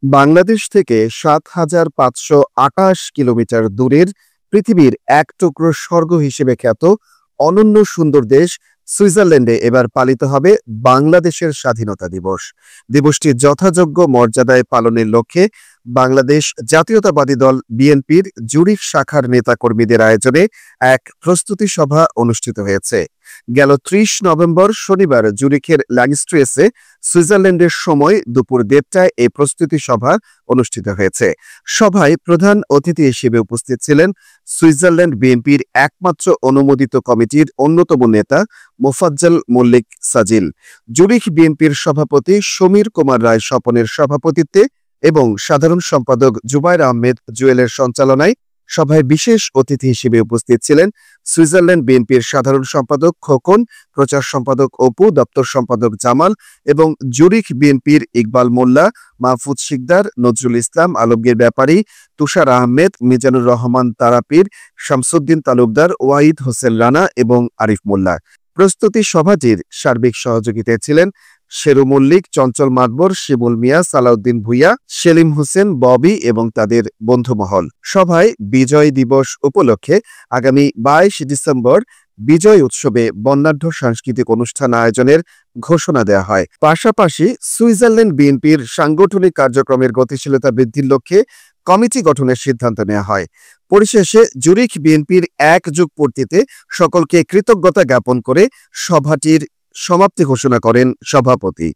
বাংলাদেশ থেকে ৭,৫২৮ কিলোমিটার দূরের পৃথিবীর এক টুকরো স্বর্গ হিসেবে খ্যাত অনন্য সুন্দর দেশ সুইজারল্যান্ডে এবার পালিত হবে বাংলাদেশের স্বাধীনতা দিবস। দিবসটি যথাযোগ্য মর্যাদায় পালনের লক্ষ্যে বাংলাদেশ জাতীয়তাবাদী দল বিএনপির জুরিখ শাখার নেতাকর্মীদের আয়োজনে এক প্রস্তুতি সভা অনুষ্ঠিত হয়েছে। গেল ৩০ নভেম্বর শনিবার জুরিখের ল্যাংস্ট্রেসে সুইজারল্যান্ডের সময় দুপুর ১:৩০টায় এই প্রস্তুতি সভা অনুষ্ঠিত হয়েছে। সভায় প্রধান অতিথি হিসেবে উপস্থিত ছিলেন সুইজারল্যান্ড বিএনপির একমাত্র অনুমোদিত কমিটির অন্যতম নেতা মোফাজ্জল মল্লিক সাজিল। জুরিখ বিএনপির সভাপতি সমীর কুমার রায় স্বপনের সভাপতিত্বে এবং সাধারণ সম্পাদক জুবায়ের আহমেদ জুয়েলের সঞ্চালনায় সভায় বিশেষ অতিথি হিসেবে উপস্থিত ছিলেন সুইজারল্যান্ড বিএনপির সাধারণ সম্পাদক খোকন, প্রচার সম্পাদক অপু, দপ্তর সম্পাদক জামাল এবং জুরিখ বিএনপির ইকবাল মোল্লা, মাহফুজ শিকদার, নজরুল ইসলাম, আলমগীর ব্যাপারী, তুষার আহমেদ, মিজানুর রহমান তারাপীর, শামসুদ্দিন তালুকদার, ওয়াহিদ হোসেন রানা এবং আরিফ মোল্লা। প্রস্তুতি সভাটির সার্বিক সহযোগিতায় ছিলেন শেরু মল্লিক, চঞ্চল মাতবর, শিমুল মিয়া, সালাউদ্দিন ভুইয়া, সেলিম হোসেন, ববি এবং তাদের বন্ধুমহল। সভায় বিজয় দিবস উপলক্ষে আগামী ২২ ডিসেম্বর বিজয় উৎসবে বর্ণাঢ্য সাংস্কৃতিক অনুষ্ঠান আয়োজনের ঘোষণা দেওয়া হয়। পাশাপাশি সুইজারল্যান্ড বিএনপির সাংগঠনিক কার্যক্রমের গতিশীলতা বৃদ্ধির লক্ষ্যে কমিটি গঠনের সিদ্ধান্ত নেওয়া হয়। পরিশেষে জুরিখ বিএনপির ১ যুগ পূর্তিতে সকলকে কৃতজ্ঞতা জ্ঞাপন করে সভাটির সমাপ্তি ঘোষণা করেন সভাপতি।